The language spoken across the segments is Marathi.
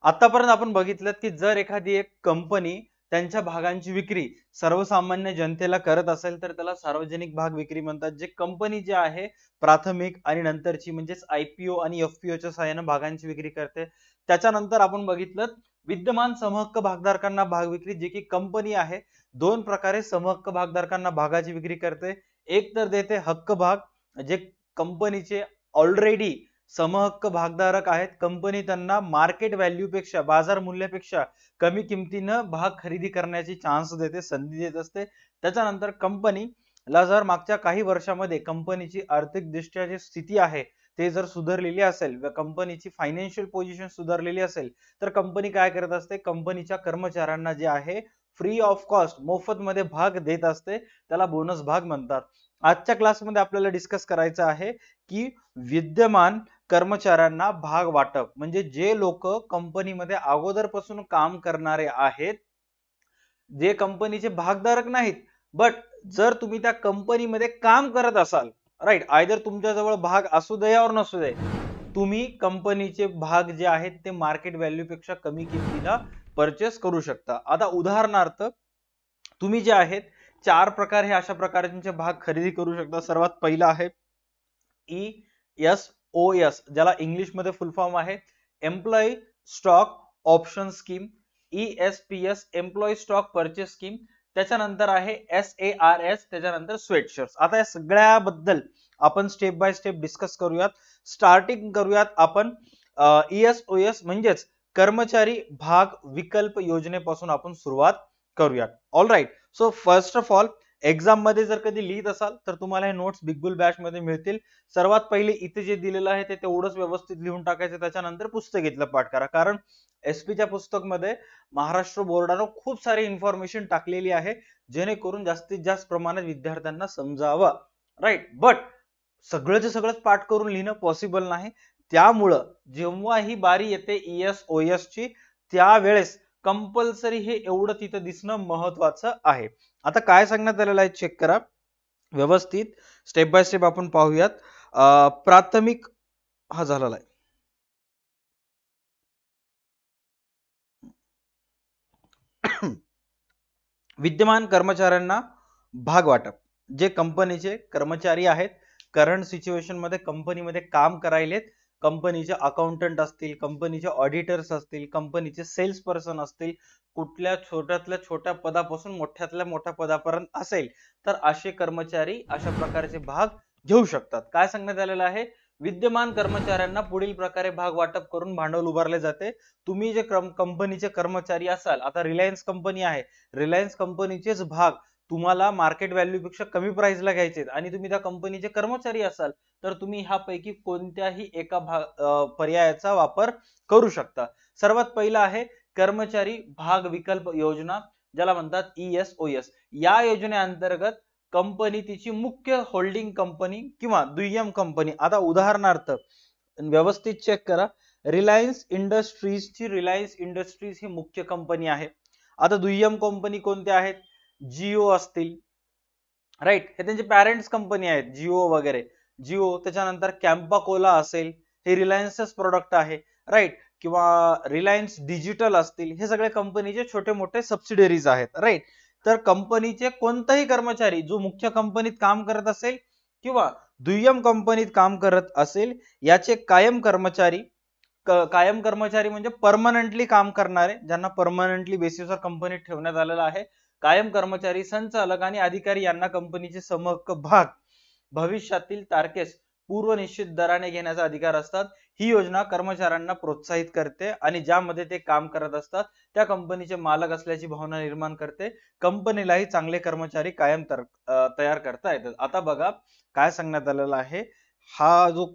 आतापर्यंत आपण बघितलं की जर एखादी एक कंपनी त्यांच्या भागांची विक्री सर्वसामान्य जनतेला करत असेल तर त्याला सार्वजनिक भाग विक्री म्हणतात. जे कंपनी जे आहे प्राथमिक आणि नंतरची म्हणजेच IPO आणि FPO च्या सहाय्याने भागांची विक्री करते. त्याच्यानंतर आपण बघितलं विद्यमान समहक्क भागधारकांना भाग विक्री, जे की कंपनी आहे दोन प्रकारे समहक्क भागधारकांना भागाची विक्री करते. एक तर देते हक्क भाग, जे कंपनीचे ऑलरेडी समहक्क भागधारक आहेत, कंपनी त्यांना मार्केट व्हॅल्यू पेक्षा बाजार मूल्यापेक्षा कमी किमतीनं भाग खरेदी करण्याची चान्स देते, संधी देत असते. त्याच्यानंतर कंपनीला जर मागच्या काही वर्षामध्ये कंपनीची आर्थिक दृष्ट्या जी स्थिती आहे ते जर सुधारलेली असेल व कंपनीची फायनान्शियल पोझिशन सुधारलेली असेल तर कंपनी काय करत असते, कंपनीच्या कर्मचाऱ्यांना जे आहे फ्री ऑफ कॉस्ट मोफत मध्ये भाग देत असते, त्याला बोनस भाग म्हणतात. आजच्या क्लासमध्ये आपल्याला डिस्कस करायचं आहे की विद्यमान कर्मचाऱ्यांना भाग वाटप म्हणजे जे लोक कंपनीमध्ये अगोदरपासून काम करणारे आहेत, जे कंपनीचे भागधारक नाहीत, बट जर तुम्ही त्या कंपनीमध्ये काम करत असाल, राईट, आयदर तुमच्याजवळ भाग असू दे और नसू दे, तुम्ही कंपनीचे भाग जे आहेत ते मार्केट व्हॅल्यू पेक्षा कमी किमतीला परचेस करू शकता. आता उदाहरणार्थ तुम्ही जे आहेत चार प्रकार हे अशा प्रकारचे भाग खरेदी करू शकता. सर्वात पहिला आहे ESOS, ज्याला इंग्लिश मध्ये फुल फॉर्म आहे employee stock option scheme. ESPS employee stock purchase scheme. त्याच्यानंतर आहे SARS, त्याच्यानंतर स्वेटशर्ट्स. आता या सगळ्याबद्दल आपण स्टेप बाय स्टेप डिस्कस करूयात. स्टार्टिंग करूयात आपण ESOS म्हणजेच कर्मचारी भाग विकल्प योजनेपासून आपण सुरुवात करूयात. All right. So first of all exam मध्ये जर कधी लिहित असाल तर तुम्हाला हे नोट्स बिग बुल बॅच मध्ये मिळतील. सर्वात पहिले इथे जे दिलेलं आहे ते तेवढंच व्यवस्थित लिहून टाकायचं, त्याच्यानंतर पुस्तक घेतलं पाठ करा, कारण SP च्या पुस्तक मध्ये महाराष्ट्र बोर्डानं खूप सारी इन्फॉर्मेशन टाकलेली आहे जेणेकरून जास्तीत जास्त प्रमाणात विद्यार्थ्यांना समजावं. राईट. बट सगळंच सगळंच पाठ करून लिहिणं पॉसिबल नाही, त्यामुळं जेव्हा ही बारी येते ESOS ची त्यावेळेस कंपल्सरी हे एवढं तिथं दिसणं महत्वाचं आहे. आता काय सांगण्यात आलेलं आहे चेक करा व्यवस्थित, स्टेप बाय स्टेप आपण पाहूयात. प्राथमिक हा झालेला आहे. विद्यमान कर्मचाऱ्यांना भाग वाटप, जे कंपनीचे कर्मचारी आहेत, करंट सिच्युएशन मध्ये कंपनीमध्ये काम करायलेत, कंपनीचे अकाउंटंट असतील, कंपनीचे ऑडिटर्स असतील, कंपनीचे सेल्स पर्सन असतील, कुठल्या छोट्यातल्या छोट्या पदापासून मोठ्यातल्या मोठ्या पदापर्यंत असेल तर असे कर्मचारी अशा प्रकारचे भाग घेऊ शकतात. काय सांगण्यात आलेलं आहे, विद्यमान कर्मचाऱ्यांना पुढील प्रकारे भाग वाटप करून भांडवल उभारले जाते. तुम्ही जे कंपनीचे कर्मचारी असाल, आता रिलायन्स कंपनी आहे, रिलायन्स कंपनीचेच भाग तुम्हाला मार्केट व्हॅल्यू पेक्षा कमी प्राइसला घ्यायचे आणि तुम्ही त्या कंपनीचे कर्मचारी असाल तर तुम्ही ह्यापैकी कोणत्याही एका पर्यायाचा वापर करू शकता. सर्वात पहिला आहे कर्मचारी भाग विकल्प योजना, ज्याला म्हणतात ESOS. या योजनेअंतर्गत कंपनी तिची मुख्य होल्डिंग कंपनी किंवा दुय्यम कंपनी, आता उदाहरणार्थ व्यवस्थित चेक करा, रिलायन्स इंडस्ट्रीज ची रिलायन्स इंडस्ट्रीज ही मुख्य कंपनी आहे. आता दुय्यम कंपनी कोणत्या आहेत, जिओ असतील, राईट, हे त्यांचे पॅरेंट्स कंपनी आहेत, जिओ वगैरे, जिओ. त्याच्यानंतर कॅम्पा कोला असेल, हे रिलायन्सच प्रोडक्ट आहे, राईट, किंवा रिलायन्स डिजिटल असतील, हे सगळे कंपनीचे छोटे मोठे सबसिडरीज आहेत, राईट. तर कंपनीचे कोणताही कर्मचारी जो मुख्य कंपनीत काम करत असेल किंवा दुय्यम कंपनीत काम करत असेल, याचे कायम कर्मचारी म्हणजे परमनंटली काम करणारे, ज्यांना परमनंटली बेसिसवर कंपनीत ठेवण्यात आलेला आहे, कायम कर्मचारी, संचालक आणि अधिकारी यांना कंपनीचे समहक्क भाग भविष्यातील तारखेस पूर्व निश्चित दराने घेण्याचा अधिकार असतात. ही योजना कर्मचाऱ्यांना प्रोत्साहित करते आणि ज्यामध्ये ते काम करत असतात त्या कंपनीचे मालक असल्याची भावना निर्माण करते. कंपनीलाही चांगले कर्मचारी कायम तयार करता येतात. आता बघा काय सांगण्यात आलेलं आहे, हा जो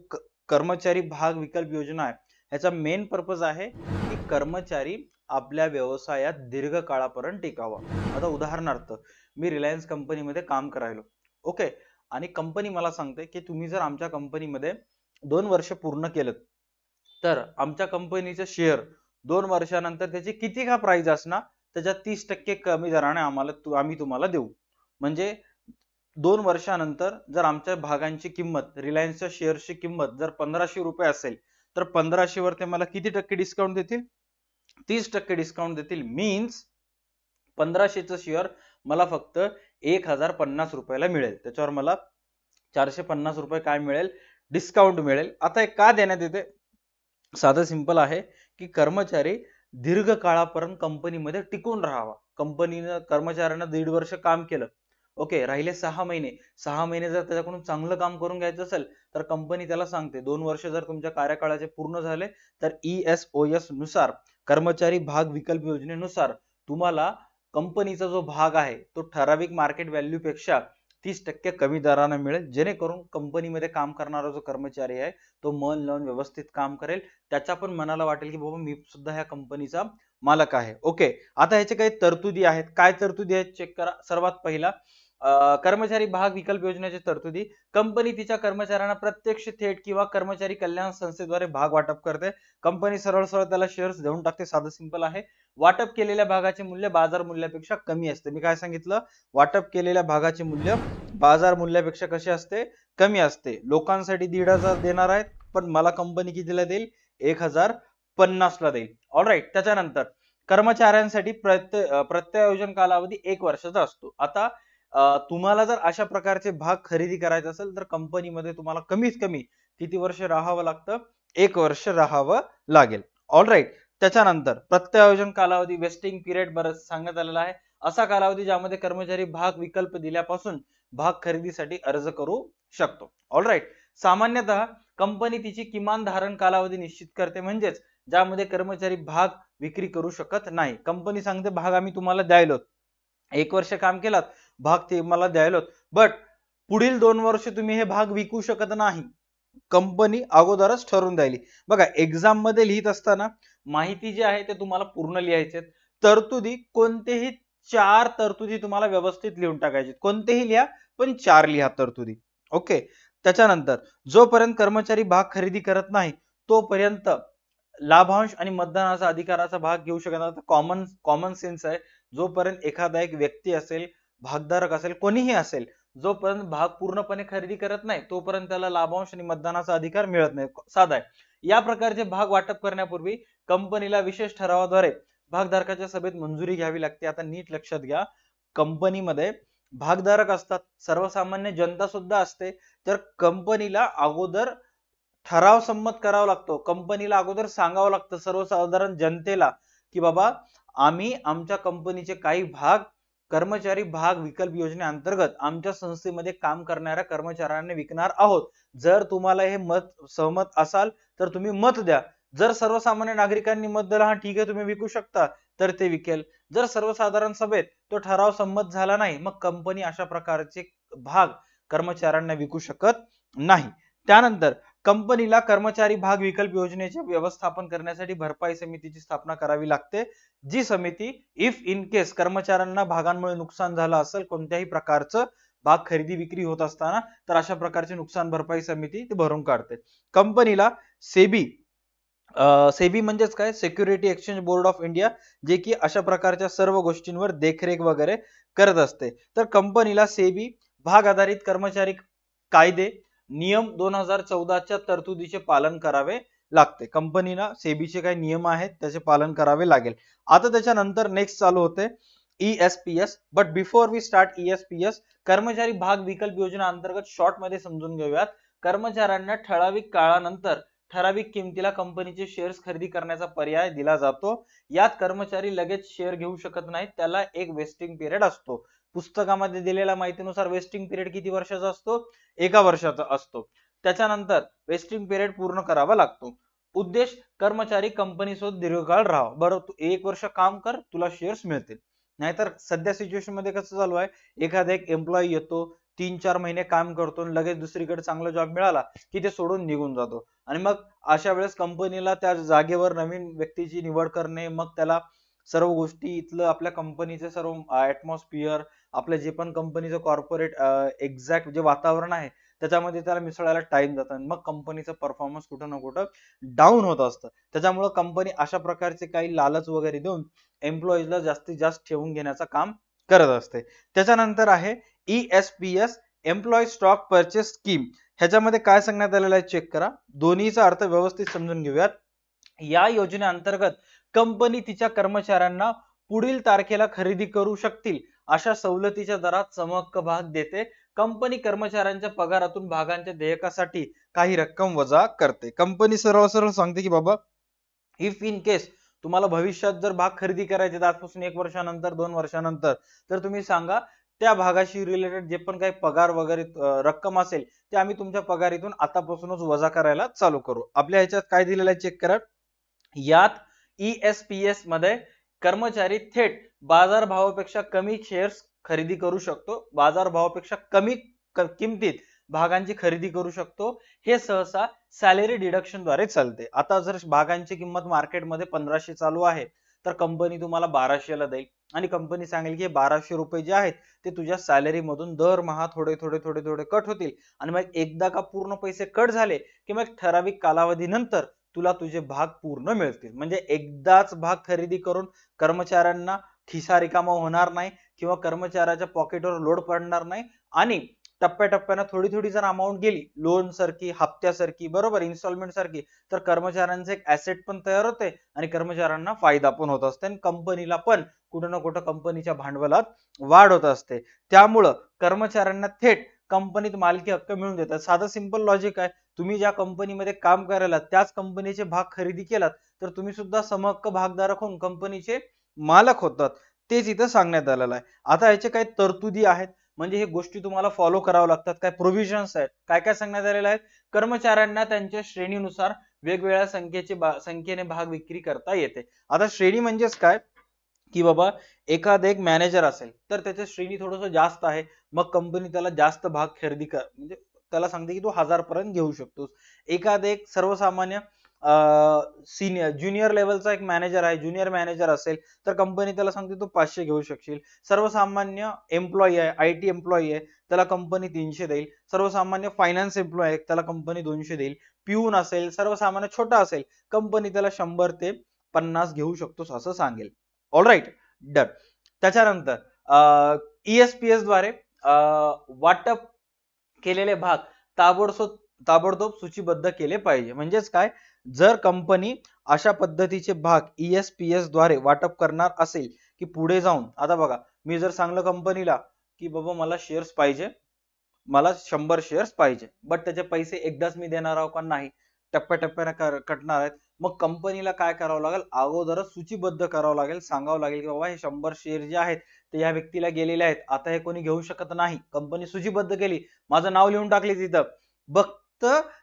कर्मचारी भाग विकल्प योजना आहे याचा मेन पर्पज आहे की कर्मचारी आपल्या व्यवसायात दीर्घ काळापर्यंत टिकावा. आता उदाहरणार्थ मी रिलायन्स कंपनीमध्ये काम करायलो, ओके, आणि कंपनी मला सांगते की तुम्ही जर आमच्या कंपनीमध्ये 2 वर्ष पूर्ण केलं तर आमच्या कंपनीचे शेअर 2 वर्षानंतर त्याची किती का प्राइस असणार त्याच्या 30% कमी दराने आम्ही तुम्हाला देऊ. म्हणजे 2 वर्षानंतर जर आमच्या भागांची किंमत, रिलायन्सच्या शेअरची किंमत जर 1500 रुपये असेल तर 1500 वर ते मला किती टक्के डिस्काउंट देतील, 30% डिस्काउंट देतील, मीन्स 1500चं शेअर मला फक्त 1050 रुपयाला मिळेल. त्याच्यावर मला 450 रुपये काय मिळेल, डिस्काउंट मिळेल. आता हे का देण्यात येते, साधं सिंपल आहे की कर्मचारी दीर्घ काळापर्यंत कंपनीमध्ये टिकून राहावा. कंपनीनं कर्मचाऱ्यांना 1.5 वर्ष काम केलं, ओके, राहिले 6 महिने. 6 महिने जर त्याच्याकडून चांगलं काम करून घ्यायचं असेल तर कंपनी त्याला सांगते 2 वर्ष जर तुमच्या कार्यकाळाचे पूर्ण झाले तर ESOS नुसार, कर्मचारी भाग विकल्प योजनेनुसार तुम्हाला कंपनीचा जो भाग आहे तो ठराविक मार्केट व्हॅल्यू पेक्षा 30% कमी दराने मिळेल, जेणेकरून कंपनीमध्ये काम करणारा जो कर्मचारी आहे तो मन लावून व्यवस्थित काम करेल. त्याच्या पण मनाला वाटेल की बाबा मी सुद्धा ह्या कंपनीचा मालक आहे. ओके, आता ह्याचे काही तरतुदी आहेत. काय तरतुदी आहेत चेक करा. सर्वात पहिला, कर्मचारी भाग विकल्प योजनेची तरतुदी. कंपनी तिच्या कर्मचाऱ्यांना प्रत्यक्ष, थेट किंवा कर्मचारी कल्याण संस्थेद्वारे भाग वाटप करते. कंपनी सरळ सरळ त्याला शेअर्स देऊन टाकते. साधं सिंपल आहे. वाटप केलेल्या भागाचे मूल्य बाजार मूल्यापेक्षा कमी असते. मी काय सांगितलं, वाटप केलेल्या भागाचे मूल्य बाजार मूल्यापेक्षा कसे असते, कमी असते. लोकांसाठी 1,500 देणार आहेत, पण मला कंपनी कितीला देईल, 1050 ला देईल. ऑलराईट. त्याच्यानंतर कर्मचाऱ्यांसाठी प्रत्यायोजन कालावधी 1 वर्षाचा असतो. आता तुम्हाला जर अशा प्रकारचे भाग खरेदी करायचे असेल तर कंपनीमध्ये तुम्हाला कमीत कमी किती वर्ष राहावं लागतं, 1 वर्ष राहावं लागेल. ऑलराईट. त्याच्यानंतर प्रत्यायोजन कालावधी, वेस्टिंग पिरियड बरंच सांगण्यात आलेला आहे. असा कालावधी ज्यामध्ये कर्मचारी भाग विकल्प दिल्यापासून भाग खरेदीसाठी अर्ज करू शकतो. ऑलराईट. सामान्यतः कंपनी तिची किमान धारण कालावधी निश्चित करते, म्हणजेच ज्यामध्ये कर्मचारी भाग विक्री करू शकत नाही. कंपनी सांगते भाग आम्ही तुम्हाला द्यायलो, 1 वर्ष काम केलात, भाग ते मला द्यायलो, बट पुढील 2 वर्ष तुम्ही हे भाग विकू शकत नाही. कंपनी अगोदरच ठरवून द्यायली. बघा, एक्झाम मध्ये लिहित असताना माहिती जी आहे ते तुम्हाला पूर्ण लिहायचे. तरतुदी कोणतेही 4 तरतुदी तुम्हाला व्यवस्थित लिहून टाकायचे. कोणतेही लिहा, पण 4 लिहा तरतुदी. ओके. त्याच्यानंतर जोपर्यंत कर्मचारी भाग खरेदी करत नाही तोपर्यंत लाभांश आणि मतदानाचा अधिकाराचा भाग घेऊ शकत नाही. कॉमन सेन्स आहे. जोपर्यंत एखादा एक व्यक्ती असेल, भागधारक असेल, कोणीही असेल, जोपर्यंत भाग पूर्णपणे खरेदी करत नाही तोपर्यंत त्याला लाभांश आणि मतदानाचा अधिकार मिळत नाही. साधा आहे. या प्रकारचे भाग वाटप करण्यापूर्वी कंपनीला विशेष ठरावाद्वारे भागधारकाच्या सभेत मंजुरी घ्यावी लागते. आता नीट लक्षात घ्या, कंपनीमध्ये भागधारक असतात, सर्वसामान्य जनता सुद्धा असते, तर कंपनीला अगोदर ठराव संमत करावा लागतो. कंपनीला अगोदर सांगावं लागतं सर्वसाधारण जनतेला की बाबा आम्ही आमच्या कंपनीचे काही भाग कर्मचारी भाग विकल्प योजनेअंतर्गत आमच्या संस्थेमध्ये काम करणाऱ्या कर्मचाऱ्यांना विकणार आहोत. जर तुम्हाला हे मत सहमत असाल तर तुम्ही मत द्या. जर सर्वसामान्य नागरिकांनी मत दिलं, हा ठीक आहे तुम्ही विकू शकता, तर ते विकेल. जर सर्वसाधारण सभेत तो ठराव संमत झाला नाही, मग कंपनी अशा प्रकारचे भाग कर्मचाऱ्यांना विकू शकत नाही. त्यानंतर कंपनीला कर्मचारी भाग विकल्प योजनेचे व्यवस्थापन करण्यासाठी भरपाई समितीची स्थापना करावी लागते. जी समिती इफ इन केस कर्मचाऱ्यांना भागांमुळे नुकसान झालं असेल, कोणत्याही प्रकारचं भाग खरेदी विक्री होत असताना, तर अशा प्रकारची नुकसान भरपाई समिती ती भरून काढते. कंपनीला सेबी म्हणजेच काय, security exchange board of India, जे की अशा प्रकारच्या सर्व गोष्टींवर देखरेख वगैरे करत असते. तर कंपनीला सेबी भाग आधारित कर्मचारी कायदे नियम 2014च्या तरतुदीचे पालन करावे लागते. कंपनीला सेबीचे काही नियम आहेत त्याचे पालन करावे लागेल. आता त्याच्यानंतर नेक्स्ट चालू होते ESPS. But before we start ESPS, कर्मचारी भाग विकल्प योजना अंतर्गत शॉर्ट मध्ये समजून घेऊयात. कर्मचाऱ्यांना ठराविक काळानंतर ठराविक किमतीला कंपनीचे शेअर्स खरेदी करण्याचा पर्याय दिला जातो. यात कर्मचारी लगेच शेअर घेऊ शकत नाहीत, त्याला एक वेस्टिंग पिरियड असतो. पुस्तकामध्ये दिलेल्या माहितीनुसार वेस्टिंग पिरियड किती वर्षाचा असतो, 1 वर्षाचा असतो. त्याच्यानंतर वेस्टिंग पिरियड पूर्ण करावा लागतो. उद्देश, कर्मचारी कंपनीसोबत दीर्घकाळ राहावा. बरं, तू 1 वर्ष काम कर, तुला शेअर्स मिळतील. नाहीतर सध्या सिच्युएशन मध्ये कसं चालू आहे, एखादा एक एम्प्लॉई येतो, 3-4 महिने काम करतो आणि लगेच दुसरीकडे चांगला जॉब मिळाला की ते सोडून निघून जातो. आणि मग अशा वेळेस कंपनीला त्या जागेवर नवीन व्यक्तीची निवड करणे, मग त्याला सर्व गोष्टी, इथलं आपल्या कंपनीचे सर्व ऍटमॉस्फिअर, आपलं जे पण कंपनीचं कॉर्पोरेट एक्झॅक्ट जे वातावरण आहे त्याच्यामध्ये त्याला मिसळायला टाइम जातो, मग कंपनीचं परफॉर्मन्स कुठं ना कुठं डाऊन होत असतं. त्याच्यामुळे कंपनी अशा प्रकारचे काही लालच वगैरे देऊन एम्प्लॉईजला जास्तीत जास्त ठेवून घेण्याचं काम करत असते. त्याच्यानंतर आहे ESPS, employee stock purchase scheme. ह्याच्यामध्ये काय सांगण्यात आलेलं आहे चेक करा. दोन्हीचा अर्थ व्यवस्थित समजून घेऊयात. या योजनेअंतर्गत कंपनी तिच्या कर्मचाऱ्यांना पुढील तारखेला खरेदी करू शकतील अशा सवलतीच्या दरात समहक्क भाग देते. कंपनी कर्मचाऱ्यांच्या पगारातून भागांच्या देयकासाठी काही रक्कम वजा करते. कंपनी सरळ सरळ सांगते की बाबा इफ इन केस तुम्हाला भविष्यात जर भाग खरेदी करायचे आजपासून 1 वर्षानंतर 2 वर्षानंतर, तर तुम्ही सांगा त्या भागाशी रिलेटेड जे पण काही पगार वगैरे रक्कम असेल ते आम्ही तुमच्या पगारीतून आतापासूनच वजा करायला चालू करू. आपल्या ह्याच्यात काय दिलेलं आहे चेक करा. यात ESPS मध्ये कर्मचारी थेट बाजारभावापेक्षा कमी शेअर्स खरेदी करू शकतो. बाजारभावापेक्षा कमी किमतीत भागांची खरेदी करू शकतो. हे सहसा सॅलरी डिडक्शन द्वारे चालते. आता जर भागांची किंमत मार्केटमध्ये 1500 चालू आहे तर कंपनी तुम्हाला 1200 ला देईल आणि कंपनी सांगेल की 1200 रुपये जे आहेत ते तुझ्या सॅलरी मधून दरमहा थोडे थोडे थोडे थोडे कट होतील आणि मग एकदा का पूर्ण पैसे कट झाले की मग ठराविक कालावधीनंतर तुला तुझे भाग पूर्ण मिळतील. म्हणजे एकदाच भाग खरेदी करून कर्मचाऱ्यांना खिसा रिकामा होणार नाही किंवा कर्मचाऱ्याच्या पॉकेटवर लोड पडणार नाही आणि टप्प्याटप्प्याने थोडी थोडी जर अमाऊंट गेली लोन सारखी हप्त्यासारखी बरोबर इन्स्टॉलमेंट सारखी तर कर्मचाऱ्यांचे एक ऍसेट पण तयार होते आणि कर्मचाऱ्यांना फायदा पण होत असते आणि कंपनीला पण कुठं ना कुठं कंपनीच्या भांडवलात वाढ होत असते. त्यामुळं कर्मचाऱ्यांना थेट कंपनीत मालकी हक्क मिळून देतात. साधं सिंपल लॉजिक आहे. तुम्ही ज्या कंपनीमध्ये काम करायला त्याच कंपनीचे भाग खरेदी केलात तर तुम्ही सुद्धा समहक्क भागधारक होऊन कंपनीचे मालक होतात. तेच इथं सांगण्यात आलेलं आहे. आता याचे काही तरतुदी आहेत म्हणजे हे गोष्टी तुम्हाला फॉलो कराव्या लागतात. काय प्रोव्हिजन्स आहेत, काय काय सांगण्यात आलेलं आहे. कर्मचाऱ्यांना त्यांच्या श्रेणीनुसार वेगवेगळ्या संख्येने भाग विक्री करता येते. आता श्रेणी म्हणजेच काय की बाबा एखादा एक मॅनेजर असेल तर त्याच्या श्रेणी थोडस जास्त आहे मग कंपनी त्याला जास्त भाग खरेदी कर म्हणजे त्याला सांगते की तू 1000 पर्यंत घेऊ शकतोस. एखादा एक सर्वसामान्य सिनियर ज्युनियर लेवलचा एक मॅनेजर आहे ज्युनियर मॅनेजर असेल तर कंपनी त्याला सांगते तू 500 घेऊ शकशील. सर्वसामान्य एम्प्लॉई आहे IT एम्प्लॉई आहे त्याला कंपनी 300 देईल. सर्वसामान्य फायनान्स एम्प्लॉई आहे त्याला कंपनी 200 देईल. पिऊन असेल सर्वसामान्य छोटा असेल कंपनी त्याला 100 ते 50 घेऊ शकतोस असं सांगेल. All right done. त्याच्यानंतर ESPS द्वारे वाटप केलेले भाग ताबडतोब सूचीबद्ध केले पाहिजे. म्हणजेच काय जर कंपनी अशा पद्धतीचे भाग ESPS द्वारे वाटप करणार असेल की पुढे जाऊन आता बघा मी जर सांगलं कंपनीला की बाबा मला शेअर्स पाहिजे मला 100 शेअर्स पाहिजे बट त्याचे पैसे एकदाच मी देणार आहोत का नाही टप्प्याटप्प्याने कटणार आहेत. मग कंपनीला काय करावं लागेल अगोदरच सूचीबद्ध करावं लागेल सांगावं लागेल की बाबा हे 100 शेअर जे आहेत ते या व्यक्तीला गेलेले आहेत आता हे कोणी घेऊ शकत नाही. कंपनी सूचीबद्ध केली माझं नाव लिहून टाकले तिथं फक्त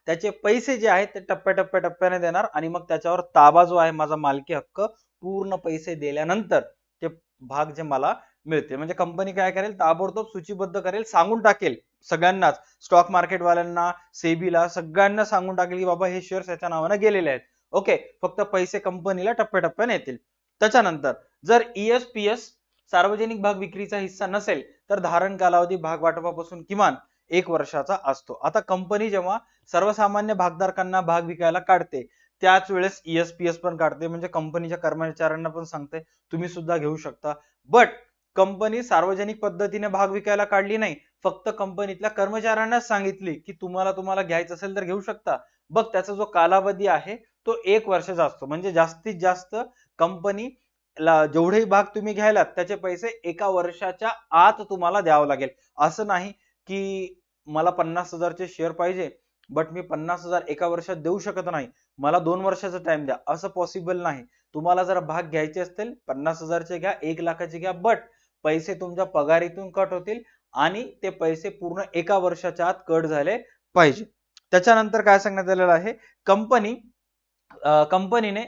त्याचे पैसे जे आहेत ते टप्प्याटप्प्याने देणार आणि मग त्याच्यावर ताबा जो आहे माझा मालकी हक्क पूर्ण पैसे दिल्यानंतर ते भाग जे मला मिळते. म्हणजे कंपनी काय करेल ताबडतोब सूचीबद्ध करेल सांगून टाकेल सगळ्यांनाच स्टॉक मार्केट वाल्यांना सेबीला सगळ्यांना सांगून टाकेल की बाबा हे शेअर्स याच्या नावाने गेलेले आहेत. ओके फक्त पैसे कंपनीला टप्प्याटप्प्याने येतील. त्याच्यानंतर जर ESPS सार्वजनिक भाग विक्रीचा हिस्सा नसेल तर धारण कालावधी भाग वाटपापासून किमान 1 वर्षाचा असतो. आता कंपनी जेव्हा सर्वसामान्य भागधारकांना भाग विकायला काढते त्याच वेळेस ESPS पण काढते म्हणजे कंपनीच्या कर्मचाऱ्यांना पण सांगते तुम्ही सुद्धा घेऊ शकता. बट कंपनी सार्वजनिक पद्धतीने भाग विकायला काढली नाही फक्त कंपनीतल्या कर्मचाऱ्यांनाच सांगितली की तुम्हाला घ्यायचं असेल तर घेऊ शकता. बघ त्याचा जो कालावधी आहे तो 1 वर्षाचा असतो. म्हणजे जास्तीत जास्त कंपनी जेवढे भाग तुम्ही घ्यायलात त्याचे पैसे 1 वर्षाच्या आत तुम्हाला द्यावं लागेल. असं नाही की मला 50,000 चे शेअर पाहिजे बट मी 50,000 1 वर्षात देऊ शकत नाही मला 2 वर्षाचा टाइम द्या असं पॉसिबल नाही. तुम्हाला जर भाग घ्यायचे असतील 50,000 चे घ्या 1 लाखाचे घ्या बट पैसे तुमच्या पगारीतून कट होतील आणि ते पैसे पूर्ण 1 वर्षाच्या आत कट झाले पाहिजे. त्याच्यानंतर काय सांगण्यात आलेलं आहे कंपनीने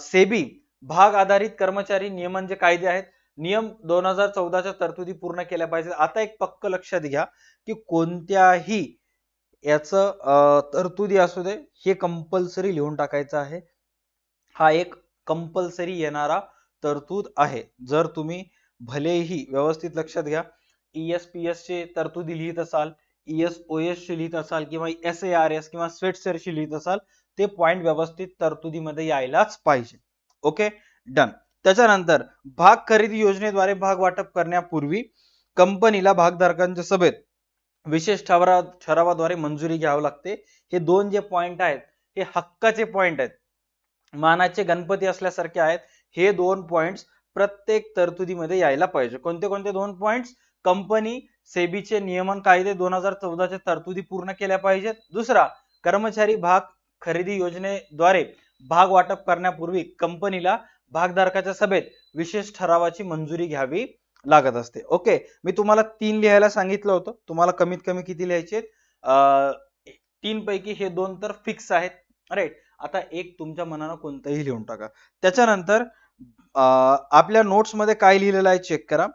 सेबी भाग आधारित कर्मचारी नियमन जे कायदे आहेत नियम 2014 च्या तरतुदी पूर्ण केल्या पाहिजेत. आता एक पक्क लक्षात घ्या की कोणत्याही याचं तरतुदी असू दे हे कंपल्सरी लिहून टाकायचं आहे. हा एक कंपल्सरी येणारा तरतूद आहे. जर तुम्ही भलेही व्यवस्थित लक्षात घ्या ESPS चे तरतुदी लिहित असाल ESOS ची लिहित असाल किंवा SARS किंवा स्वेटसर ची लिहित असाल ते पॉइंट व्यवस्थित तरतुदीमध्ये यायलाच पाहिजे. Okay done. त्याच्यानंतर भाग खरेदी योजनेद्वारे भाग वाटप करण्यापूर्वी कंपनीला भागधारकांच्या सभेत विशेष ठरावाद्वारे मंजुरी घ्यावी लागते. हे दोन जे पॉइंट आहेत हे हक्काचे पॉइंट आहेत. मानाचे गणपती असल्यासारखे आहेत. हे 2 पॉइंट्स प्रत्येक तरतुदीमध्ये यायला पाहिजे. कोणते कोणते 2 पॉइंट्स? कंपनी सेबीचे नियमन कायदे 2014च्या तरतुदी पूर्ण केल्या पाहिजेत. दुसरा, कर्मचारी भाग खरेदी योजनेद्वारे भाग वाटप करण्यापूर्वी कंपनीला भागधारकाच्या सभेत विशेष ठरावाची मंजुरी घ्यावी लागत असते. ओके, मी तुम्हाला 3 लिहायला सांगितलं होतं. तुम्हाला कमीत कमी किती लिहायचे? 3 पैकी हे 2 तर फिक्स आहेत. राईट. आता एक तुमच्या मनानं कोणतंही लिहून टाका. त्याच्यानंतर आपल्या नोट्स मध्ये काय लिहिलेलं आहे चेक करा.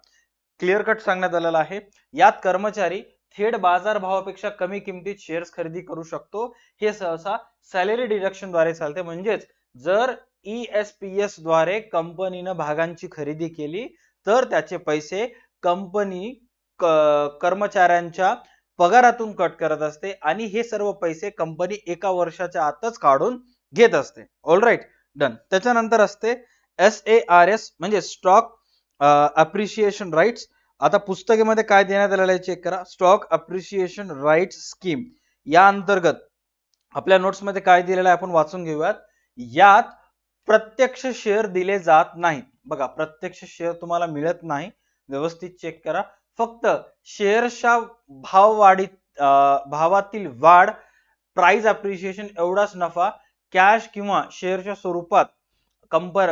क्लिअर कट सांगण्यात आलेलं आहे. यात कर्मचारी थेट बाजार भावापेक्षा कमी किमतीत शेअर्स खरेदी करू शकतो. हे सहसा सॅलरी डिडक्शन द्वारे चालते. म्हणजेच जर ESPS द्वारे कंपनीनं भागांची खरेदी केली तर त्याचे पैसे कंपनी कर्मचाऱ्यांच्या पगारातून कट करत असते आणि हे सर्व पैसे कंपनी एका वर्षाच्या आतच काढून घेत असते. All right, done. त्याच्यानंतर असते SARS म्हणजे स्टॉक अप्रिशिएशन राईट्स. आता पुस्तकामध्ये काय देण्यात आलेलं आहे चेक करा. स्टॉक अप्रिशिएशन राईट्स स्कीम या अंतर्गत आपल्या नोट्स मध्ये काय दिलेलं आहे आपण वाचून घेऊयात. यात प्रत्यक्ष शेअर दिले जात नाहीत. बघा, प्रत्यक्ष शेअर तुम्हाला मिळत नाही. व्यवस्थित चेक करा. फक्त शेअर्सच्या भावातील वाढ, प्राइस अप्रिशिएशन एवढाच नफा कॅश किंवा शेअरच्या स्वरूपात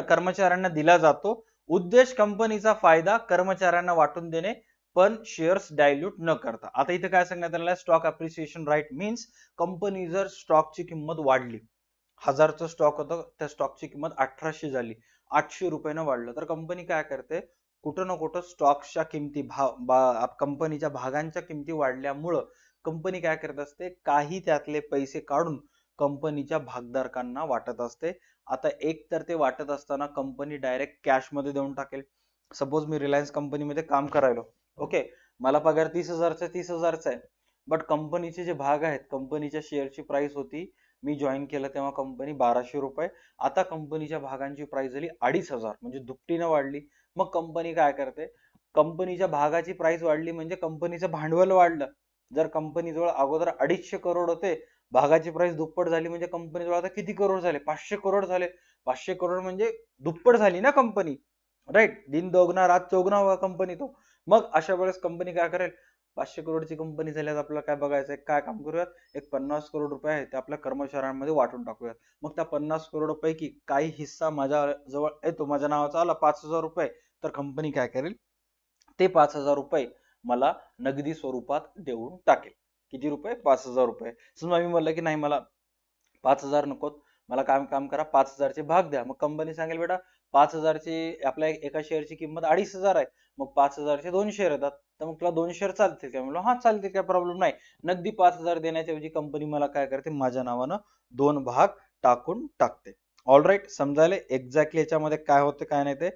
कर्मचाऱ्यांना दिला जातो. उद्देश कंपनीचा फायदा कर्मचाऱ्यांना वाटून देणे, पण शेअर्स डायल्यूट न करता. आता इथे काय सांगण्यात आलेलं आहे? Stock appreciation right means company जर स्टॉकची किंमत वाढली, 1000चं स्टॉक होतं, त्या स्टॉकची किंमत 1800 झाली, 800 रुपयानं वाढलं, तर कंपनी काय करते? कुठं ना कुठं स्टॉक्सच्या किमती कंपनीच्या भागांच्या किमती वाढल्यामुळं कंपनी काय करत असते? काही त्यातले पैसे काढून कंपनीच्या भागधारकांना वाटत असते. आता एक तर ते वाटत असताना कंपनी डायरेक्ट कॅश मध्ये देऊन टाकेल. सपोज मी रिलायन्स कंपनीमध्ये काम करायलो, ओके, मला पगार 30,000चा आहे, बट कंपनीचे जे भाग आहेत, कंपनीच्या शेअरची प्राइस होती, मी जॉईन केलं तेव्हा कंपनी 1200 रुपये, आता कंपनीच्या भागांची प्राइस झाली 2500, म्हणजे दुपटीनं वाढली. मग कंपनी काय करते? कंपनीच्या भागाची प्राइस वाढली म्हणजे कंपनीचं भांडवल वाढलं. जर कंपनीजवळ अगोदर 250 करोड होते, भागाची प्राइस दुप्पट झाली म्हणजे कंपनीजवळ आता किती करोड झाले? 500 करोड झाले. 500 करोड म्हणजे दुप्पट झाली ना कंपनी, राईट? दिन दोगना रात चौगना हुआ कंपनी तो. मग अशा वेळेस कंपनी काय करेल? 500 करोडची कंपनी झाल्यास आपल्याला काय बघायचं? काय काम करूयात? एक 50 करोड रुपये आहे ते आपल्या कर्मचाऱ्यांमध्ये वाटून टाकूयात. मग त्या 50 करोड पैकी काही हिस्सा माझ्या जवळ येतो, माझ्या नावाचा आला 5000 रुपये, तर कंपनी काय करेल? ते 5000 रुपये मला नगदी स्वरूपात देऊन टाकेल. किती रुपये? 5000 रुपये. समजा मी म्हणलं की नाही, मला 5000 नकोत, मला काम करा, 5000चे भाग द्या. मग कंपनी सांगेल बेटा 5000ची आपल्या एका शेअरची किंमत 2500 आहे, मग 5000चे 2 शेअर येतात, तर मग तुला 2 शेअर चालतील का? म्हणलं हा चालतील, काय प्रॉब्लेम नाही. नगदी 5000 देण्याच्या ऐवजी कंपनी मला काय करते? माझ्या नावानं 2 भाग टाकून टाकते. ऑलराईट, समजायला एक्झॅक्टली याच्यामध्ये काय होते काय नाही ते.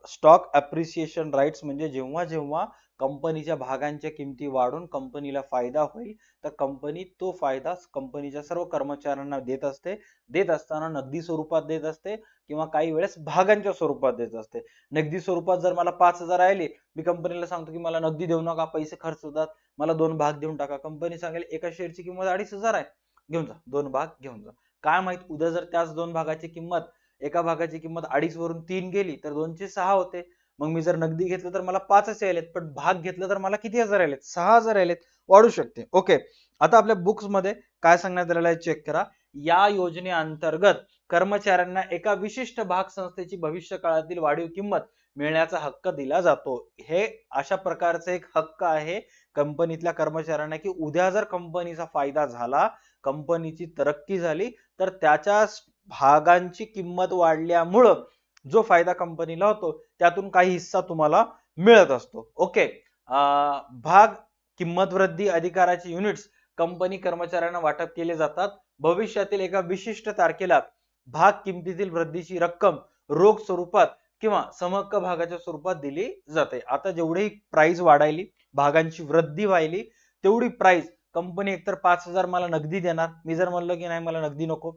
स्टॉक अप्रिसिएशन राईट्स म्हणजे जेव्हा जेव्हा कंपनीच्या भागांच्या किमती वाढून कंपनीला फायदा होईल, तर कंपनी तो फायदा कंपनीच्या सर्व कर्मचाऱ्यांना देत असते. देत असताना नगदी स्वरूपात देत असते किंवा काही वेळेस भागांच्या स्वरूपात देत असते. नगदी स्वरूपात जर मला 5000 आले, मी कंपनीला सांगतो की मला नगदी देऊ नका, पैसे खर्च होतात, मला 2 भाग देऊन टाका. कंपनी सांगेल एका शेअरची किंमत 2500 आहे, घेऊन जा, 2 भाग घेऊन जा. काय माहित उद्या जर त्याच 2 भागाची किंमत, एका भागाची किंमत 2.5 वरून 3 गेली तर 2 चे 6 होते. मग मी जर नगदी घेतलं तर मला 5च आलेत, पण भाग घेतलं तर मला किती हजार आलेत? 6000 आलेत. वाढू शकते. ओके, आता आपल्या बुक्स मध्ये काय सांगण्यात आलेलं आहे चेक करा. या योजनेअंतर्गत कर्मचाऱ्यांना एका विशिष्ट भाग संस्थेची भविष्य काळातील वाढीव किंमत मिळण्याचा हक्क दिला जातो. हे अशा प्रकारचा एक हक्क आहे कंपनीतल्या कर्मचाऱ्यांना की उद्या जर कंपनीचा फायदा झाला, कंपनीची तरक्की झाली, तर त्याच्या भागांची किंमत वाढल्यामुळं जो फायदा कंपनीला होतो त्यातून काही हिस्सा तुम्हाला मिळत असतो. ओके, भाग किंमत वृद्धी अधिकाराचे युनिट्स कंपनी कर्मचाऱ्यांना वाटप केले जातात. भविष्यातील एका विशिष्ट तारखेला भाग किमतीतील वृद्धीची रक्कम रोख स्वरूपात किंवा समहक्क भागाच्या स्वरूपात दिली जाते. आता जेवढी प्राइस वाढायली, भागांची वृद्धी व्हायली, तेवढी प्राइस कंपनी एकतर 5000 मला नगदी देणार, मी जर म्हणलं की नाही मला नगदी नको,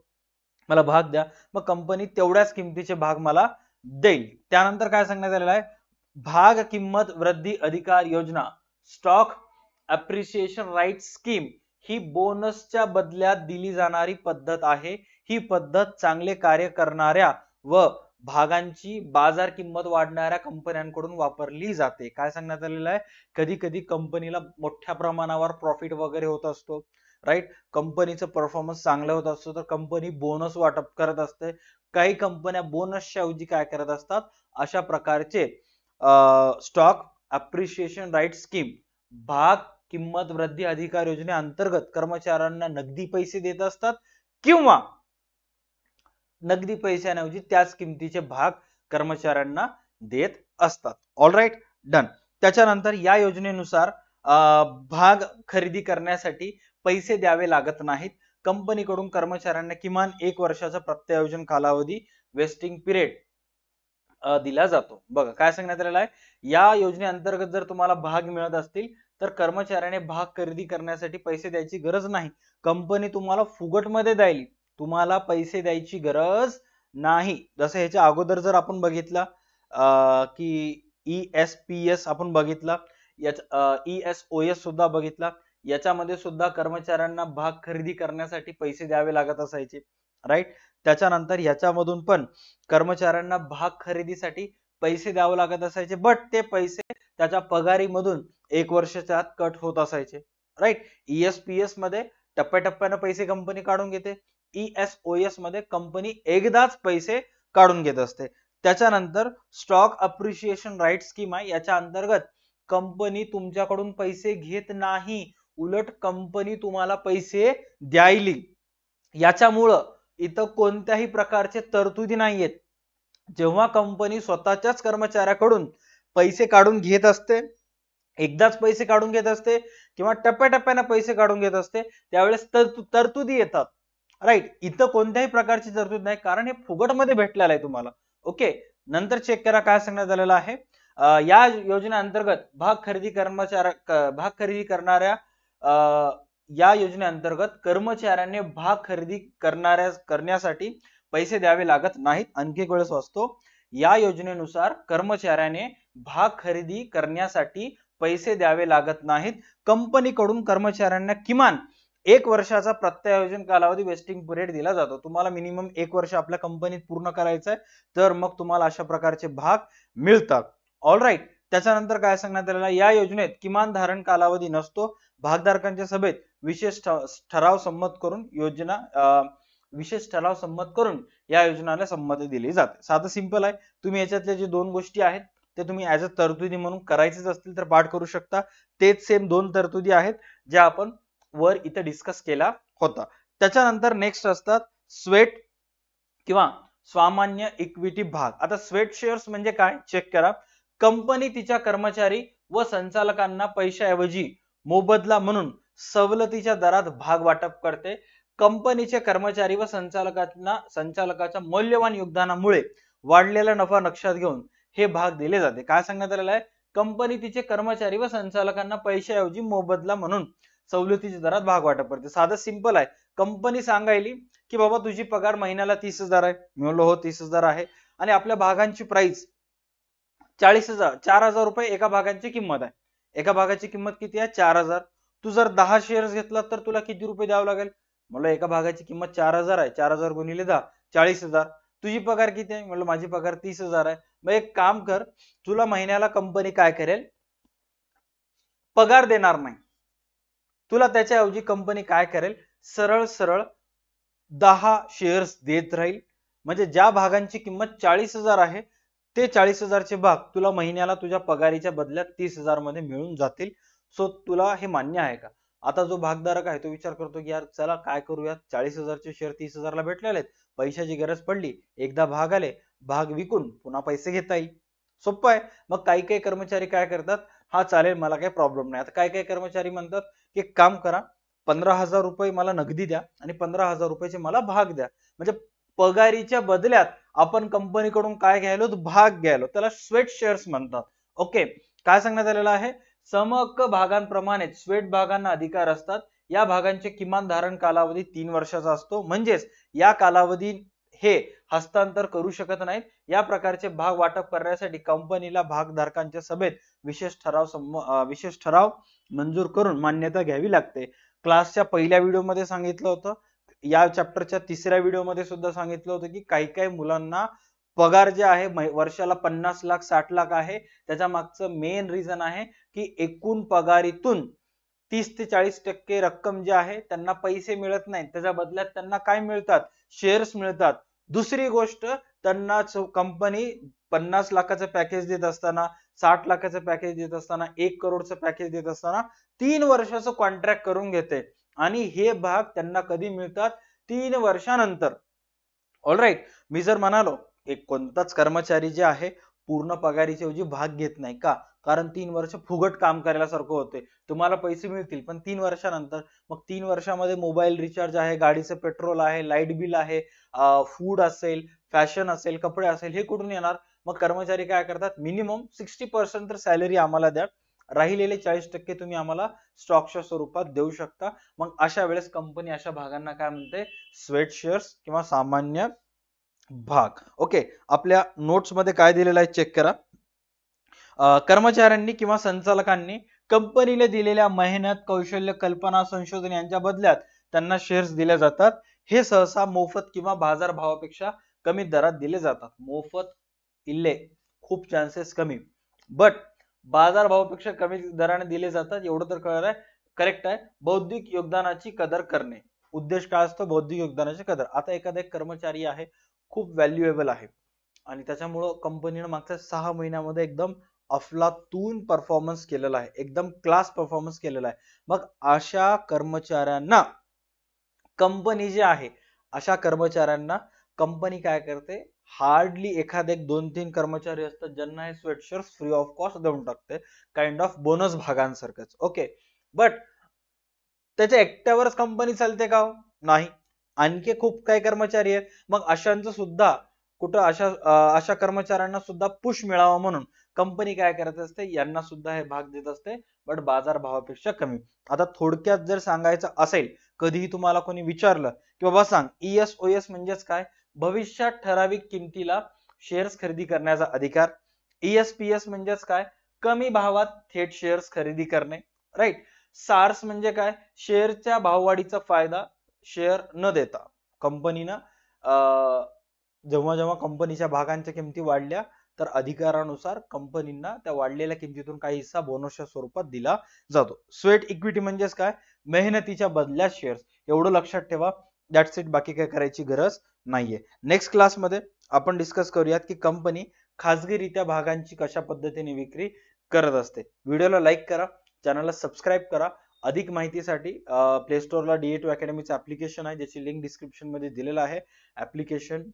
मला भाग द्या, मग कंपनी तेवढ्याच किमतीचे भाग मला देईल. त्यानंतर काय सांगण्यात आलेलं आहे? भाग किंमत वृद्धी अधिकार योजना, स्टॉक अप्रिसिएशन राईट स्कीम ही बोनसच्या बदल्यात दिली जाणारी पद्धत आहे. ही पद्धत चांगले कार्य करणाऱ्या व भागांची बाजार किंमत वाढणाऱ्या कंपन्यांकडून वापरली जाते. काय सांगण्यात आलेलं आहे, कधी कधी कंपनीला मोठ्या प्रमाणावर प्रॉफिट वगैरे होत असतो, राईट, कंपनीचं परफॉर्मन्स चांगलं होत असतो तर कंपनी बोनस वाटप करत असते. काही कंपन्या बोनसच्या ऐवजी काय करत असतात, अशा प्रकारचे स्टॉक अप्रिशिएशन राईट स्कीम, भाग किंमत वृद्धी अधिकार योजनेअंतर्गत कर्मचाऱ्यांना नगदी पैसे देत असतात किंवा नगदी पैशांऐवजी त्याच किमतीचे भाग कर्मचाऱ्यांना देत असतात. All right, done. त्याच्यानंतर या योजनेनुसार भाग खरेदी करण्यासाठी पैसे द्यावे लागत नाहीत. कंपनीकडून कर्मचाऱ्यांना किमान 1 वर्षाचा प्रत्यायोजन कालावधी वेस्टिंग पिरियड दिला जातो. बघा काय सांगण्यात आलेलं आहे, या योजनेअंतर्गत जर तुम्हाला भाग मिळत असतील तर कर्मचाऱ्याने भाग खरेदी करण्यासाठी पैसे द्यायची गरज नाही. कंपनी तुम्हाला फुकटमध्ये द्यायली, तुम्हाला पैसे द्यायची गरज नाही. जसं ह्याच्या अगोदर जर आपण बघितलं की ESPS आपण बघितला, ESOS सुद्धा बघितला, याच्यामध्ये सुद्धा कर्मचाऱ्यांना भाग खरेदी करण्यासाठी पैसे द्यावे लागत असायचे, राईट. त्याच्यानंतर याच्यामधून पण कर्मचाऱ्यांना भाग खरेदीसाठी पैसे द्यावे लागत असायचे, बट ते पैसे त्याच्या पगारीमधून 1 वर्षाच्या आत कट होत असायचे, राईट. ESPS मध्ये टप्प्याटप्प्याने पैसे कंपनी काढून घेते, ESOS मध्ये कंपनी एकदाच पैसे काढून घेत असते. त्याच्यानंतर स्टॉक अप्रिशिएशन राईट स्कीम आहे, याच्या अंतर्गत कंपनी तुमच्याकडून पैसे घेत नाही, उलट कंपनी तुम्हाला पैसे द्यायली. याच्यामुळं इथं कोणत्याही प्रकारचे तरतुदी नाहीयेत. जेव्हा कंपनी स्वतःच्याच कर्मचाऱ्याकडून पैसे काढून घेत असते, एकदाच पैसे काढून घेत असते किंवा टप्प्याटप्प्याने पैसे काढून घेत असते, त्यावेळेस तरतुदी येतात, राईट. इथं कोणत्याही प्रकारची तरतूद नाही, कारण हे फुकटमध्ये भेटलेलं आहे तुम्हाला. ओके, नंतर चेक करा काय सांगण्यात आलेलं आहे. या योजनेअंतर्गत भाग खरेदी करणाऱ्या या योजनेअंतर्गत कर्मचाऱ्यांनी भाग खरेदी करण्यासाठी पैसे द्यावे लागत नाहीत. आणखी एक वेळेस वाचतो, या योजनेनुसार कर्मचाऱ्याने भाग खरेदी करण्यासाठी पैसे द्यावे लागत नाहीत. कंपनीकडून कर्मचाऱ्यांना किमान 1 वर्षाचा प्रत्यायोजन कालावधी वेस्टिंग पिरियड दिला जातो. तुम्हाला मिनिमम 1 वर्ष आपल्या कंपनीत पूर्ण करायचं आहे, तर मग तुम्हाला अशा प्रकारचे भाग मिळतात. All right. त्याच्यानंतर काय सांगण्यात आलेलं आहे, या योजनेत किमान धारण कालावधी नसतो. भागधारकांच्या सभेत विशेष ठराव संमत करून या योजनेला संमती दिली जाते. साधं सिंपल आहे. तुम्ही याच्यातल्या जे 2 गोष्टी आहेत ते तुम्ही ऍज अ तरतुदी म्हणून करायचेच असतील तर पाठ करू शकता. तेच सेम 2 तरतुदी आहेत ज्या आपण वर इथे डिस्कस केला होता. त्याच्यानंतर नेक्स्ट असतात स्वेट किंवा सामान्य इक्विटी भाग. आता स्वेट शेअर्स म्हणजे काय, चेक करा. कंपनी तिच्या कर्मचारी व संचालकांना पैशाऐवजी मोबदला म्हणून सवलतीच्या दरात भाग वाटप करते. कंपनीचे कर्मचारी व संचालकाच्या मौल्यवान योगदानामुळे वाढलेला नफा लक्षात घेऊन हे भाग दिले जाते. काय सांगण्यात आलेलं आहे, कंपनी तिचे कर्मचारी व संचालकांना पैशाऐवजी मोबदला म्हणून सवलतीच्या दरात भाग वाटप करते. साधं सिंपल आहे. कंपनी सांगायली की बाबा तुझी पगार महिन्याला 30,000 आहे, मी म्हणलो हो 30,000 आहे, आणि आपल्या भागांची प्राइस 40,000 4,000 रुपये एका भागांची किंमत आहे. एका भागाची किंमत किती आहे, 4,000. तू जर 10 शेअर्स घेतला तर तुला किती रुपये द्यावं लागेल, म्हणलं एका भागाची किंमत 4,000 आहे, 4,000 गुणिले 10 40,000. तुझी पगार किती आहे, म्हणलं माझी पगार 30,000 आहे. मग एक काम कर, तुला महिन्याला कंपनी काय करेल, पगार देणार नाही. तुला त्याच्याऐवजी कंपनी काय करेल, सरळ सरळ 10 शेअर्स देत राहील. म्हणजे ज्या भागांची किंमत 40,000 आहे ते 40,000 चे भाग तुला महिन्याला तुझ्या पगारीच्या बदल्यात 30,000 मध्ये मिळून जातील. सो तुला हे मान्य आहे का? आता जो भागधारक आहे तो विचार करतो की यार चला काय करूया, 40,000 चे शेअर 30,000 ला भेटलेले आहेत, पैशाची गरज पडली, एकदा भाग आले, भाग विकून पुन्हा पैसे घेता येईल. सोपं आहे. मग काही काही कर्मचारी काय करतात, हा चालेल मला काही प्रॉब्लेम नाही. आता काही काही कर्मचारी म्हणतात की एक काम करा, 15,000 रुपये मला नगदी द्या आणि 15,000 रुपयाचे मला भाग द्या. म्हणजे पगारीच्या बदल्यात आपण कंपनीकडून काय घ्यायलो, भाग घ्यायलो. त्याला स्वेट शेअर्स म्हणतात. ओके, काय सांगण्यात आलेलं आहे, समहक्क भागांप्रमाणे स्वेट भागांना अधिकार असतात. या भागांचे किमान धारण कालावधी 3 वर्षाचा असतो. म्हणजेच या कालावधी हे हस्तांतर करू शकत नाहीत. या प्रकारचे भाग वाटप करण्यासाठी कंपनीला भागधारकांच्या सभेत विशेष ठराव मंजूर करून मान्यता घ्यावी लागते. क्लासच्या पहिल्या व्हिडिओ मध्ये सांगितलं होतं या चॅप्टरच्या 3ऱ्या व्हिडिओमध्ये सुद्धा सांगितलं होतं की काही काही मुलांना पगार जे आहे वर्षाला 50 लाख 60 लाख आहे, त्याच्या मागचं मेन रिझन आहे की एकूण पगारीतून 30 ते 40% रक्कम जी आहे त्यांना पैसे मिळत नाहीत, त्याच्या बदल्यात त्यांना काय मिळतात, शेअर्स मिळतात. दुसरी गोष्ट, त्यांना कंपनी 50 लाखाचं पॅकेज देत असताना, 60 लाखाचं पॅकेज देत असताना, 1 करोडचं पॅकेज देत असताना 3 वर्षाचं कॉन्ट्रॅक्ट करून घेते आणि हे भाग त्यांना कधी मिळतात, 3 वर्षानंतर. ऑलराईट, मी जर म्हणालो एक कोणताच कर्मचारी जे आहे पूर्ण पगारीच्या ऐवजी भाग घेत नाही का, कारण 3 वर्ष फुगट काम करायलासारखं होते. तुम्हाला पैसे मिळतील पण 3 वर्षानंतर. मग 3 वर्षामध्ये मोबाईल रिचार्ज आहे, गाडीचं पेट्रोल आहे, लाईट बिल आहे, फूड असेल, फॅशन असेल, कपडे असेल, हे कुठून येणार? मग कर्मचारी काय करतात, मिनिमम 60% तर सॅलरी आम्हाला द्या, राहिलेले 40% तुम्ही आम्हाला स्टॉकच्या स्वरूपात देऊ शकता. मग अशा वेळेस कंपनी अशा भागांना काय म्हणते, स्वेट शेअर्स किंवा सामान्य भाग. ओके, आपल्या नोट्स मध्ये काय दिलेलं आहे चेक करा. कर्मचाऱ्यांनी किंवा संचालकांनी कंपनीला दिलेल्या मेहनत, कौशल्य, कल्पना, संशोधन यांच्या बदल्यात त्यांना शेअर्स दिले जातात. हे सहसा मोफत किंवा बाजार भावापेक्षा कमी दरात दिले जातात. मोफत इल्ले खूप चान्सेस कमी, बट बाजार भावापेक्षा कमी दराने दिले जातात एवढं तर कळलं आहे. करेक्ट आहे. बौद्धिक योगदानाची कदर करणे, उद्देश काय असतो, बौद्धिक योगदानाची कदर. आता एखादा एक कर्मचारी आहे, खूप व्हॅल्युएबल आहे आणि त्याच्यामुळं कंपनीने मागच्या 6 महिन्यामध्ये एकदम अफलातून परफॉर्मन्स केलेला आहे, एकदम क्लास परफॉर्मन्स केलेला आहे. मग अशा कर्मचाऱ्यांना कंपनी जे आहे, अशा कर्मचाऱ्यांना कंपनी काय करते, हार्डली एखादे 2-3 कर्मचारी असतात ज्यांना हे स्वेटशर्ट्स फ्री ऑफ कॉस्ट देऊन टाकते, काइंड ऑफ बोनस भागांसारखंच. ओके, बट त्याच्या एकट्यावरच कंपनी चालते का? नाही, आणखी खूप काही कर्मचारी आहेत. मग अशांचं सुद्धा कुठं अशा कर्मचाऱ्यांना सुद्धा पुश मिळावा म्हणून कंपनी काय करत असते, यांना सुद्धा हे भाग देत असते, बट बाजार भावापेक्षा कमी. आता थोडक्यात जर सांगायचं असेल, कधीही तुम्हाला कोणी विचारलं की बाबा सांग ESOS म्हणजेच काय, भविष्यात ठराविक किमतीला शेअर्स खरेदी करण्याचा अधिकार. ESPS म्हणजेच काय, कमी भावात थेट शेअर्स खरेदी करणे. राईट. सार्स म्हणजे काय, शेअरच्या भाववाढीचा फायदा शेअर न देता कंपनीनं जेव्हा जेव्हा कंपनीच्या भागांच्या किमती वाढल्या तर अधिकारानुसार कंपनींना त्या वाढलेल्या किमतीतून काही हिस्सा बोनसच्या स्वरूपात दिला जातो. स्वेट इक्विटी म्हणजेच काय, मेहनतीच्या बदल्यात शेअर्स. एवढं लक्षात ठेवा, दॅट्स इट, बाकी काय करायची गरज नाहीये. नेक्स्ट क्लासमध्ये आपण डिस्कस करूयात की कंपनी खाजगीरित्या भागांची कशा पद्धतीने विक्री करत असते. व्हिडिओला लाईक करा, चॅनलला सबस्क्राईब करा. अधिक माहितीसाठी प्ले स्टोअरला DA2 अकॅडमीचं ऍप्लिकेशन आहे, ज्याची लिंक डिस्क्रिप्शन मध्ये दिलेला आहे. ऍप्लिकेशन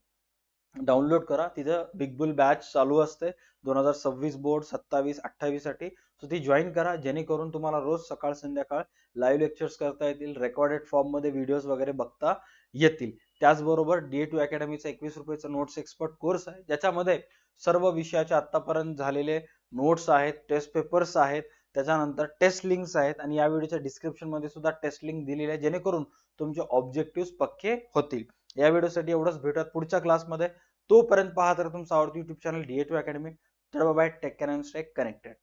डाउनलोड करा. तिथं बिग बुल बॅच चालू असते 2026 बोर्ड 27-28 साठी, सो ती जॉईन करा, जेणेकरून तुम्हाला रोज सकाळ संध्याकाळ लाईव्ह लेक्चर्स करता येतील, रेकॉर्डेड फॉर्म मध्ये व्हिडिओज वगैरे बघता येतील. त्याचबरोबर DA2 अकॅडमीचा 21 रुपयाचा नोट्स एक्सपर्ट कोर्स आहे, ज्याच्यामध्ये सर्व विषयाचे आतापर्यंत झालेले नोट्स आहेत, टेस्ट पेपर्स आहेत, त्याच्यानंतर टेस्ट लिंक्स आहेत आणि या व्हिडिओच्या डिस्क्रिप्शन मध्ये सुद्धा टेस्ट लिंक दिलेली आहे, जेणेकरून तुमचे ऑब्जेक्टिव्ह पक्के होतील. या व्हिडिओसाठी एवढंच, भेटूयात पुढच्या क्लासमध्ये. तोपर्यंत पाहत राहा तुमचं आवडतं YouTube चॅनल DA2 अकॅडमी. तर bye, take care and stay connected.